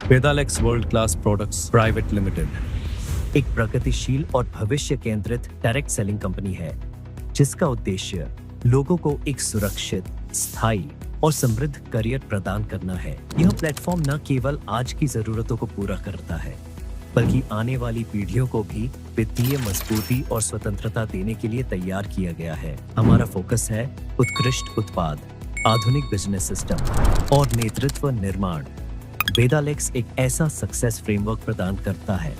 वेदालेक्स world class products private limited एक प्रगतिशील और भविष्य केंद्रित डायरेक्ट सेलिंग कंपनी है जिसका उद्देश्य लोगों को एक सुरक्षित, स्थायी और समृद्ध करियर प्रदान करना है। यह प्लेटफॉर्म न केवल आज की जरूरतों को पूरा करता है बल्कि आने वाली पीढ़ियों को भी वित्तीय मजबूती और स्वतंत्रता देने के लिए तैयार किया गया है। हमारा फोकस है उत्कृष्ट उत्पाद, आधुनिक बिजनेस सिस्टम और नेतृत्व निर्माण। वेदालेक्स एक ऐसा सक्सेस फ्रेमवर्क प्रदान करता है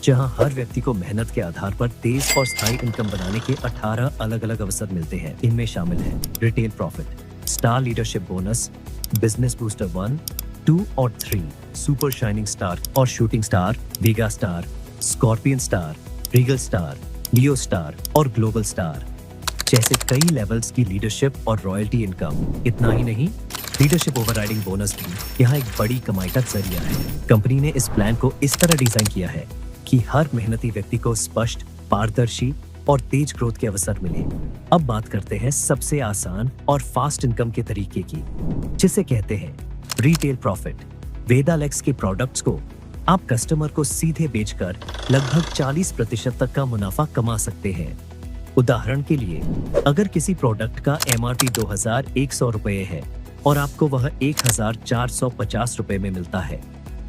जहां हर व्यक्ति को मेहनत के आधार पर तेज और स्थायी इनकम बनाने के 18 अलग अलग अवसर मिलते हैं। इनमें शामिल है retail profit, star leadership bonus, business booster 1, 2 और 3, सुपर शाइनिंग स्टार और shooting star, Vega star, scorpion star, regal star, Leo star और ग्लोबल स्टार जैसे कई लेवल्स की लीडरशिप और रॉयल्टी इनकम। इतना ही नहीं, लीडरशिप ओवरराइडिंग बोनस भी यहाँ एक बड़ी कमाई का जरिया है। कंपनी ने इस प्लान को इस तरह डिजाइन किया है कि हर मेहनती व्यक्ति को स्पष्ट, पारदर्शी और तेज ग्रोथ के अवसर मिले। अब बात करते हैं सबसे आसान और फास्ट इनकम के तरीके की, जिसे कहते हैं रिटेल प्रॉफिट। वेदालेक्स के प्रोडक्ट्स को आप कस्टमर को सीधे बेचकर लगभग 40% तक का मुनाफा कमा सकते हैं। उदाहरण के लिए, अगर किसी प्रोडक्ट का MRP 2100 रुपए है और आपको वह 1450 रुपए में मिलता है,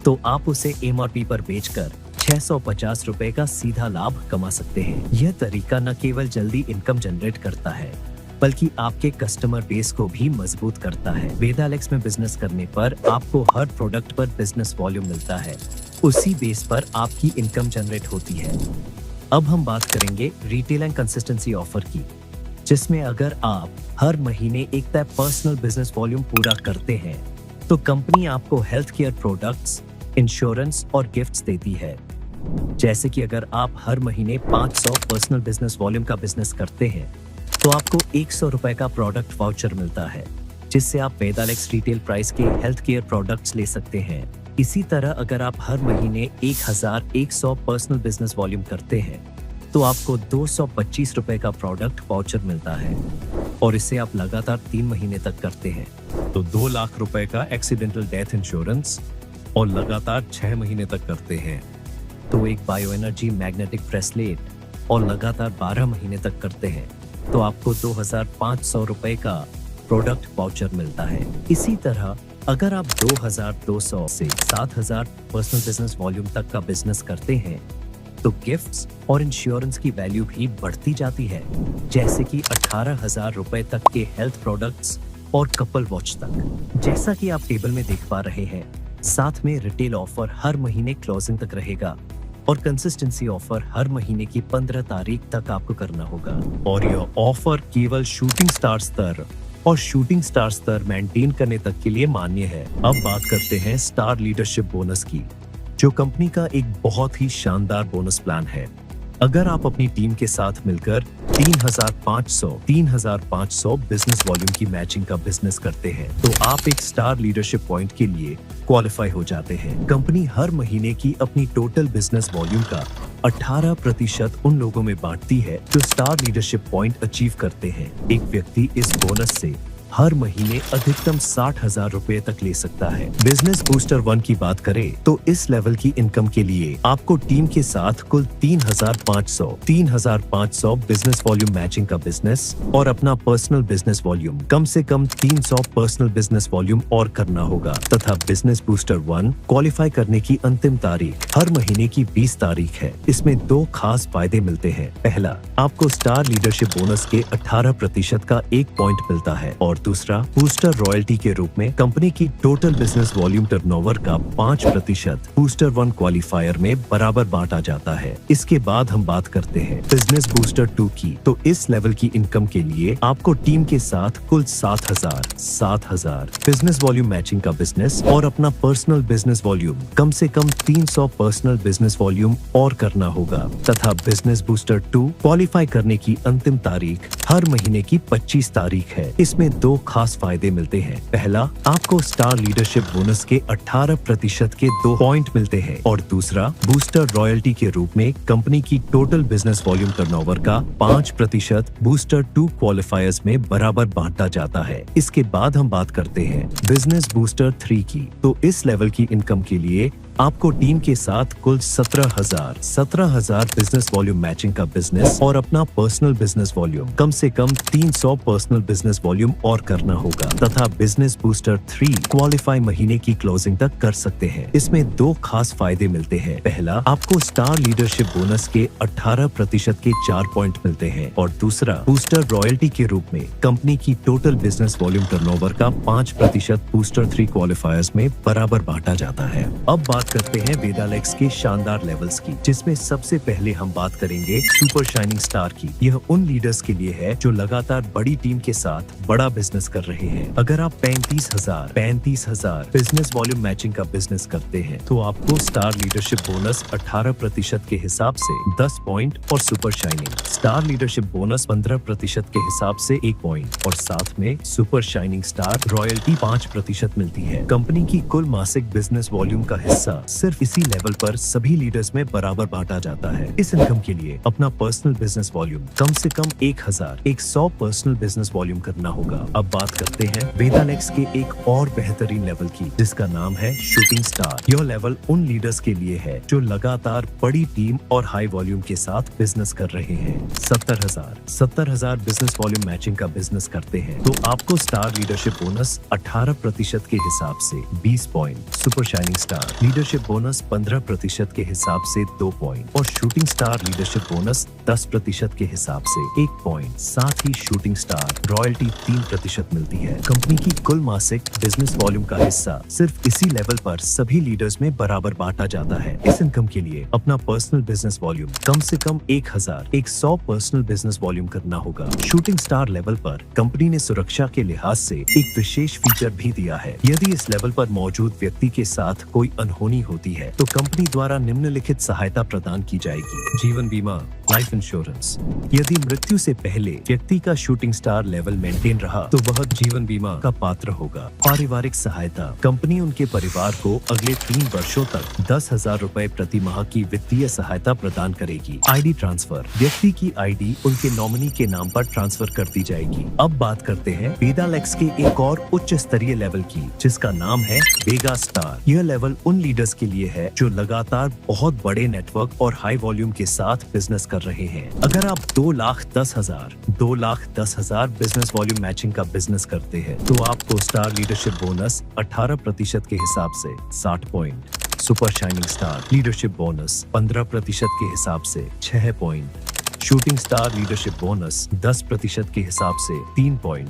तो आप उसे MRP पर बेचकर 650 रुपए का सीधा लाभ कमा सकते हैं। यह तरीका न केवल जल्दी इनकम जनरेट करता है बल्कि आपके कस्टमर बेस को भी मजबूत करता है। वेदालेक्स में बिजनेस करने पर आपको हर प्रोडक्ट पर बिजनेस वॉल्यूम मिलता है, उसी बेस पर आपकी इनकम जनरेट होती है। अब हम बात करेंगे रिटेल एंड कंसिस्टेंसी ऑफर की, जिसमें अगर आप हर महीने एक तय पर्सनल बिजनेस वॉल्यूम पूरा करते हैं तो कंपनी आपको हेल्थ केयर प्रोडक्ट्स, इंश्योरेंस और गिफ्ट्स देती है। जैसे कि अगर आप हर महीने 500 पर्सनल बिजनेस वॉल्यूम का बिजनेस करते हैं तो आपको 100 रुपए का प्रोडक्ट वाउचर मिलता है, जिससे आप वेदालेक्स रिटेल प्राइस के हेल्थ केयर प्रोडक्ट्स ले सकते हैं। इसी तरह अगर आप हर महीने 1100 पर्सनल बिजनेस वॉल्यूम करते हैं तो आपको 225 रुपए का प्रोडक्ट वाउचर मिलता है, और इसे आप लगातार 3 महीने तक करते हैं तो 2 लाख रुपए का एक्सीडेंटल डेथ इंश्योरेंस और लगातार 6 महीने तक करते हैं तो एक बायो एनर्जी मैग्नेटिक ब्रेसलेट और लगातार 12 महीने तक करते हैं तो आपको 2500 रुपए का प्रोडक्ट वाउचर मिलता है। इसी तरह अगर आप 2200 से 7000 पर्सनल बिजनेस वॉल्यूम तक का बिजनेस करते हैं तो गिफ्ट्स और इंश्योरेंस की वैल्यू भी बढ़ती जाती है, जैसे कि 18,000 रुपए तक के हेल्थ प्रोडक्ट्स और कपल वॉच तक। जैसा कि आप टेबल में देख पा रहे हैं, साथ में रिटेल ऑफर हर महीने क्लोजिंग तक रहेगा और कंसिस्टेंसी ऑफर हर महीने की 15 तारीख तक आपको करना होगा। और यह ऑफर केवल शूटिंग स्टार स्तर और शूटिंग स्टार स्तर मेंटेन करने तक के लिए मान्य है। अब बात करते हैं स्टार लीडरशिप बोनस की, जो कंपनी का एक बहुत ही शानदार बोनस प्लान है। अगर आप अपनी टीम के साथ मिलकर 3,500 बिजनेस वॉल्यूम की मैचिंग का बिजनेस करते हैं तो आप एक स्टार लीडरशिप पॉइंट के लिए क्वालिफाई हो जाते हैं। कंपनी हर महीने की अपनी टोटल बिजनेस वॉल्यूम का 18% उन लोगों में बांटती है जो स्टार लीडरशिप पॉइंट अचीव करते हैं। एक व्यक्ति इस बोनस से हर महीने अधिकतम 60,000 रुपए तक ले सकता है। बिजनेस बूस्टर 1 की बात करें तो इस लेवल की इनकम के लिए आपको टीम के साथ कुल 3,500 बिजनेस वॉल्यूम मैचिंग का बिजनेस और अपना पर्सनल बिजनेस वॉल्यूम कम से कम 300 पर्सनल बिजनेस वॉल्यूम और करना होगा, तथा बिजनेस बूस्टर 1 क्वालिफाई करने की अंतिम तारीख हर महीने की 20 तारीख है। इसमें 2 खास फायदे मिलते हैं। पहला, आपको स्टार लीडरशिप बोनस के 18% का 1 पॉइंट मिलता है, और दूसरा, बूस्टर रॉयल्टी के रूप में कंपनी की टोटल बिजनेस वॉल्यूम टर्नओवर का 5% बूस्टर 1 क्वालिफायर में बराबर बांटा जाता है। इसके बाद हम बात करते हैं बिजनेस बूस्टर 2 की। तो इस लेवल की इनकम के लिए आपको टीम के साथ कुल 7,000 बिजनेस वॉल्यूम मैचिंग का बिजनेस और अपना पर्सनल बिजनेस वॉल्यूम कम से कम 300 पर्सनल बिजनेस वॉल्यूम और करना होगा, तथा बिजनेस बूस्टर 2 क्वालिफाई करने की अंतिम तारीख हर महीने की 25 तारीख है। इसमें दो खास फायदे मिलते हैं। पहला, आपको स्टार लीडरशिप बोनस के 18% के 2 पॉइंट मिलते हैं और दूसरा, बूस्टर रॉयल्टी के रूप में कंपनी की टोटल बिजनेस वॉल्यूम टर्नओवर का 5% बूस्टर 2 क्वालिफायर्स में बराबर बांटा जाता है। इसके बाद हम बात करते हैं बिजनेस बूस्टर 3 की। तो इस लेवल की इनकम के लिए आपको टीम के साथ कुल 17,000 बिजनेस वॉल्यूम मैचिंग का बिजनेस और अपना पर्सनल बिजनेस वॉल्यूम कम से कम 300 पर्सनल बिजनेस वॉल्यूम और करना होगा तथा बिजनेस बूस्टर 3 क्वालिफाई महीने की क्लोजिंग तक कर सकते हैं। इसमें 2 खास फायदे मिलते हैं। पहला, आपको स्टार लीडरशिप बोनस के 18% के 4 पॉइंट मिलते हैं और दूसरा, बूस्टर रॉयल्टी के रूप में कंपनी की टोटल बिजनेस वॉल्यूम टर्नओवर का 5% बूस्टर 3 क्वालिफायर्स में बराबर बांटा जाता है। अब बात करते हैं वेदालेक्स के शानदार लेवल्स की, जिसमें सबसे पहले हम बात करेंगे सुपर शाइनिंग स्टार की। यह उन लीडर्स के लिए है जो लगातार बड़ी टीम के साथ बड़ा बिजनेस कर रहे हैं। अगर आप 35,000 बिजनेस वॉल्यूम मैचिंग का बिजनेस करते हैं तो आपको स्टार लीडरशिप बोनस 18% के हिसाब से 10 पॉइंट और super shining star leadership bonus 15% के हिसाब से 1 पॉइंट और साथ में सुपर शाइनिंग स्टार रॉयल्टी 5% मिलती है। कंपनी की कुल मासिक बिजनेस वॉल्यूम का हिस्सा सिर्फ इसी लेवल पर सभी लीडर्स में बराबर बांटा जाता है। इस इनकम के लिए अपना पर्सनल बिजनेस वॉल्यूम कम से कम 1,100 पर्सनल बिजनेस वॉल्यूम करना होगा। अब बात करते हैं वेदालेक्स के एक और बेहतरीन लेवल की, जिसका नाम है शूटिंग स्टार। यह लेवल उन लीडर्स के लिए है जो लगातार बड़ी टीम और हाई वॉल्यूम के साथ बिजनेस कर रहे हैं। 70,000 बिजनेस वॉल्यूम मैचिंग का बिजनेस करते हैं तो आपको स्टार लीडरशिप बोनस 18% के हिसाब से 20 point, super shining star leadership bonus 15% के हिसाब से 2 पॉइंट और शूटिंग स्टार लीडरशिप बोनस 10% के हिसाब से 1 पॉइंट। साथ ही शूटिंग स्टार रॉयल्टी 3% मिलती है। कंपनी की कुल मासिक बिजनेस वॉल्यूम का हिस्सा सिर्फ इसी लेवल पर सभी लीडर्स में बराबर बांटा जाता है। इस इनकम के लिए अपना पर्सनल बिजनेस वॉल्यूम कम से कम 1,100 पर्सनल बिजनेस वॉल्यूम करना होगा। शूटिंग स्टार लेवल पर कंपनी ने सुरक्षा के लिहाज से एक विशेष फीचर भी दिया है। यदि इस लेवल पर मौजूद व्यक्ति के साथ कोई अनहोनी होती है तो कंपनी द्वारा निम्नलिखित सहायता प्रदान की जाएगी। जीवन बीमा, लाइफ इंश्योरेंस। यदि मृत्यु से पहले व्यक्ति का शूटिंग स्टार लेवल मेंटेन रहा तो वह जीवन बीमा का पात्र होगा। पारिवारिक सहायता, कंपनी उनके परिवार को अगले 3 वर्षों तक 10,000 रुपए प्रति माह की वित्तीय सहायता प्रदान करेगी। आईडी ट्रांसफर, व्यक्ति की आईडी उनके नॉमिनी के नाम पर ट्रांसफर कर दी जाएगी। अब बात करते हैं वेदालेक्स के एक और उच्च स्तरीय लेवल की, जिसका नाम है वेगा स्टार। यह लेवल उन लीडर्स के लिए है जो लगातार बहुत बड़े नेटवर्क और हाई वॉल्यूम के साथ बिजनेस कर रहे हैं। अगर आप 2,10,000 बिजनेस वॉल्यूम मैचिंग का बिजनेस करते हैं तो आपको स्टार लीडरशिप बोनस 18% के हिसाब से 60 point, super shining star leadership bonus 15% के हिसाब से 6 point, shooting star leadership bonus 10% के हिसाब से 3 पॉइंट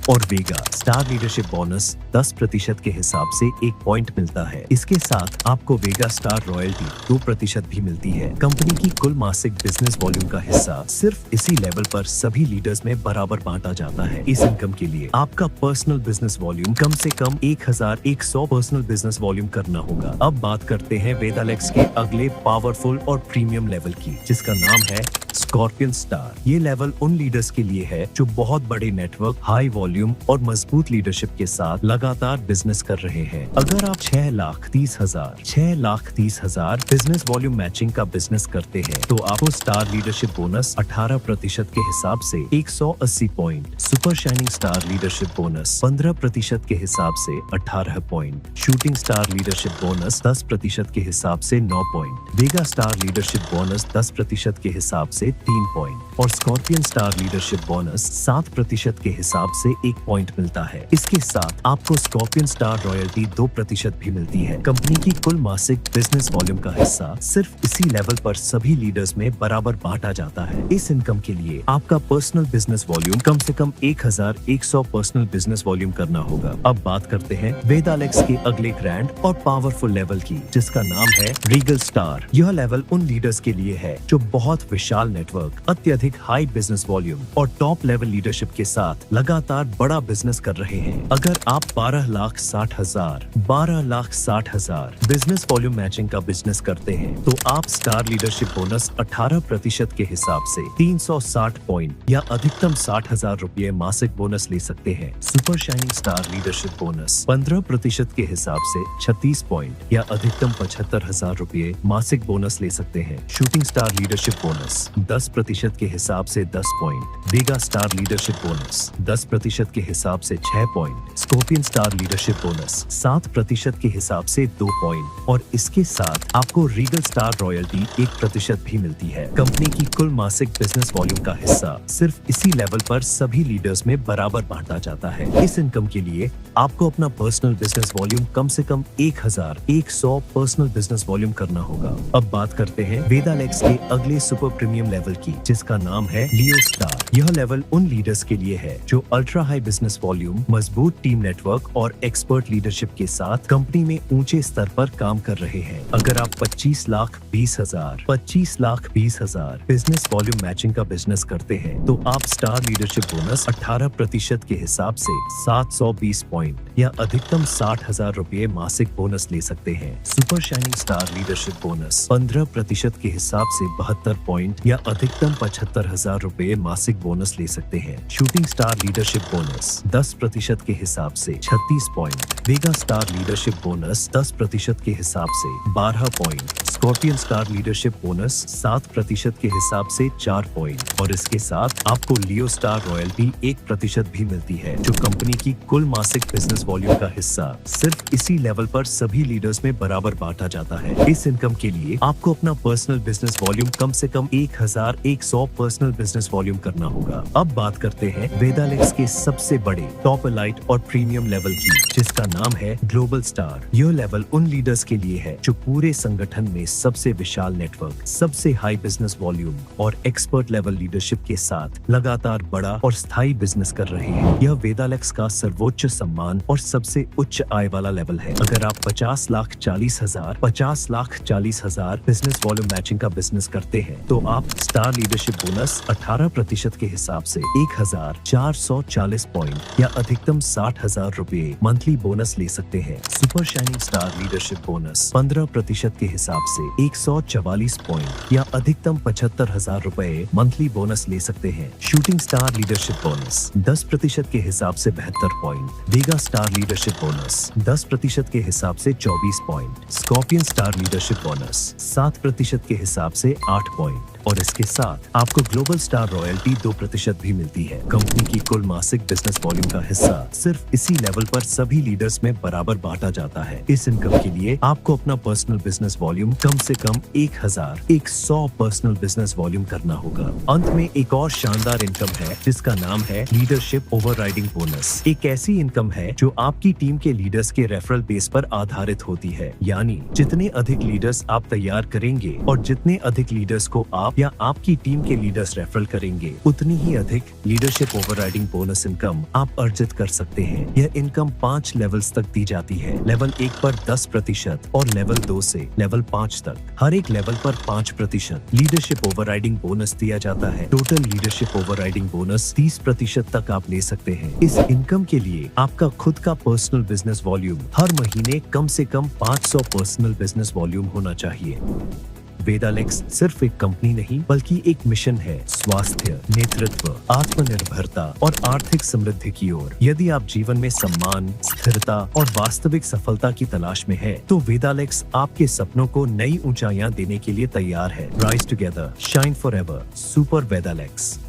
और वेगा स्टार लीडरशिप बोनस 10% के हिसाब से 1 पॉइंट मिलता है। इसके साथ आपको वेगा स्टार रॉयल्टी 2% भी मिलती है। कंपनी की कुल मासिक बिजनेस वॉल्यूम का हिस्सा सिर्फ इसी लेवल पर सभी लीडर्स में बराबर बांटा जाता है। इस इनकम के लिए आपका पर्सनल बिजनेस वॉल्यूम कम से कम 1,100 पर्सनल बिजनेस वॉल्यूम करना होगा। अब बात करते हैं वेदालेक्स के अगले पावरफुल और प्रीमियम लेवल की, जिसका नाम है स्कॉर्पियन स्टार। ये लेवल उन लीडर्स के लिए है जो बहुत बड़े नेटवर्क, हाई वॉल्यूम और मजबूत लीडरशिप के साथ लगातार बिजनेस कर रहे हैं। अगर आप 6,30,000 बिजनेस वॉल्यूम मैचिंग का बिजनेस करते हैं तो आपको स्टार लीडरशिप बोनस 18% के हिसाब से 180 point, super shining star leadership bonus 15% के हिसाब से 18 point, shooting star leadership bonus 10% के हिसाब से 9 पॉइंट, वेगा स्टार लीडरशिप बोनस 10% के हिसाब से 3 पॉइंट और स्कॉर्पियन स्टार लीडरशिप बोनस 7% के हिसाब से 1 पॉइंट मिलता है। इसके साथ आपको स्कॉर्पियन स्टार रॉयल्टी 2% भी मिलती है। कंपनी की कुल मासिक बिजनेस वॉल्यूम का हिस्सा सिर्फ इसी लेवल पर सभी लीडर्स में बराबर बांटा जाता है। इस इनकम के लिए आपका पर्सनल बिजनेस वॉल्यूम कम से कम 1,100 पर्सनल बिजनेस वॉल्यूम करना होगा। अब बात करते हैं वेदालेक्स के अगले ग्रैंड और पावरफुल लेवल की, जिसका नाम है रीगल स्टार। यह लेवल उन लीडर्स के लिए है जो बहुत विशाल नेटवर्क, अत्यधिक हाई बिजनेस वॉल्यूम और टॉप लेवल लीडरशिप के साथ लगातार बड़ा बिजनेस कर रहे हैं। अगर आप 12,60,000 बिजनेस वॉल्यूम मैचिंग का बिजनेस करते हैं तो आप स्टार लीडरशिप बोनस 18% के हिसाब से 360 पॉइंट या अधिकतम 60,000 रुपए मासिक बोनस ले सकते हैं। Super shining star leadership bonus 15% के हिसाब से 36 पॉइंट या अधिकतम 75,000 रुपए मासिक बोनस ले सकते हैं। शूटिंग स्टार लीडरशिप बोनस 10% के हिसाब से 10 पॉइंट, वेगा स्टार लीडरशिप बोनस 10% के हिसाब से 6 point, scorpion star leadership bonus 7% के हिसाब से 2 पॉइंट और इसके साथ आपको रीगल स्टार रॉयल्टी 1% भी मिलती है। कंपनी की कुल मासिक बिजनेस वॉल्यूम का हिस्सा सिर्फ इसी लेवल पर सभी लीडर्स में बराबर बांटा जाता है। इस इनकम के लिए आपको अपना पर्सनल बिजनेस वॉल्यूम कम से कम 1,100 पर्सनल बिजनेस वॉल्यूम करना होगा। अब बात करते हैं वेदालेक्स के अगले सुपर प्रीमियम लेवल की, जिसका नाम है लियो स्टार। यह लेवल उन लीडर्स के लिए है जो अल्ट्रा हाई बिजनेस वॉल्यूम, मजबूत टीम नेटवर्क और एक्सपर्ट लीडरशिप के साथ कंपनी में ऊंचे स्तर पर काम कर रहे हैं। अगर आप 25,20,000 बिजनेस वॉल्यूम मैचिंग का बिजनेस करते हैं तो आप स्टार लीडरशिप बोनस 18% के हिसाब से 720 पॉइंट या अधिकतम 60,000 रुपए मासिक बोनस ले सकते हैं। Super shining star leadership bonus 15% के हिसाब से 72 पॉइंट या अधिकतम 75,000 रुपए मासिक बोनस ले सकते हैं। शूटिंग स्टार लीडरशिप बोनस 10% के हिसाब से 36 पॉइंट, वेगा स्टार लीडरशिप बोनस 10% के हिसाब से 12 point, scorpion star leadership bonus 7% के हिसाब से 4 पॉइंट और इसके साथ आपको लियो स्टार रॉयल्टी 1% भी मिलती है, जो कंपनी की कुल मासिक बिजनेस वॉल्यूम का हिस्सा सिर्फ इसी लेवल पर सभी लीडर्स में बराबर बांटा जाता है। इस इनकम के लिए आपको अपना पर्सनल बिजनेस वॉल्यूम कम से कम 1,100 पर्सनल बिजनेस वॉल्यूम करना होगा। अब बात करते हैं वेदालेक्स के सबसे बड़े टॉप एलाइट और प्रीमियम लेवल की, जिसका नाम है ग्लोबल स्टार। यह लेवल उन लीडर्स के लिए है जो पूरे संगठन में सबसे विशाल नेटवर्क, सबसे हाई बिजनेस वॉल्यूम और एक्सपर्ट लेवल लीडरशिप के साथ लगातार बड़ा और स्थायी बिजनेस कर रहे हैं। यह वेदालेक्स का सर्वोच्च सम्मान और सबसे उच्च आय वाला लेवल है। अगर आप 50,40,000 बिजनेस वॉल्यूम मैचिंग का बिजनेस करते हैं तो आप स्टार लीडरशिप बोनस 18% के हिसाब से 1,440 पॉइंट या अधिकतम 60,000 रुपए मंथली बोनस ले सकते हैं। Super shining star leadership bonus 15% के हिसाब से 144 पॉइंट या अधिकतम 75,000 रुपए मंथली बोनस ले सकते हैं। शूटिंग स्टार लीडरशिप बोनस 10% के हिसाब से 72 पॉइंट, वेगा स्टार लीडरशिप बोनस 10% के हिसाब से 24 point, scorpion star leadership bonus 7% के हिसाब से 8 पॉइंट और इसके साथ आपको ग्लोबल स्टार रॉयल्टी 2% भी मिलती है। कंपनी की कुल मासिक बिजनेस वॉल्यूम का हिस्सा सिर्फ इसी लेवल पर सभी लीडर्स में बराबर बांटा जाता है। इस इनकम के लिए आपको अपना पर्सनल बिजनेस वॉल्यूम कम से कम 1,100 पर्सनल बिजनेस वॉल्यूम करना होगा। अंत में एक और शानदार इनकम है, जिसका नाम है लीडरशिप ओवरराइडिंग बोनस। एक ऐसी इनकम है जो आपकी टीम के लीडर्स के रेफरल बेस पर आधारित होती है, यानी जितने अधिक लीडर्स आप तैयार करेंगे और जितने अधिक लीडर्स को आप या आपकी टीम के लीडर्स रेफरल करेंगे, उतनी ही अधिक लीडरशिप ओवरराइडिंग बोनस इनकम आप अर्जित कर सकते हैं। यह इनकम 5 लेवल्स तक दी जाती है। लेवल 1 पर 10% और लेवल 2 से लेवल 5 तक हर एक लेवल पर 5% लीडरशिप ओवरराइडिंग बोनस दिया जाता है। टोटल लीडरशिप ओवरराइडिंग बोनस 30% तक आप ले सकते हैं। इस इनकम के लिए आपका खुद का पर्सनल बिजनेस वॉल्यूम हर महीने कम से कम 500 पर्सनल बिजनेस वॉल्यूम होना चाहिए। वेदालेक्स सिर्फ एक कंपनी नहीं बल्कि एक मिशन है, स्वास्थ्य, नेतृत्व, आत्मनिर्भरता और आर्थिक समृद्धि की ओर। यदि आप जीवन में सम्मान, स्थिरता और वास्तविक सफलता की तलाश में है, तो वेदालेक्स आपके सपनों को नई ऊंचाइयां देने के लिए तैयार है। Rise together, shine forever, super वेदालेक्स।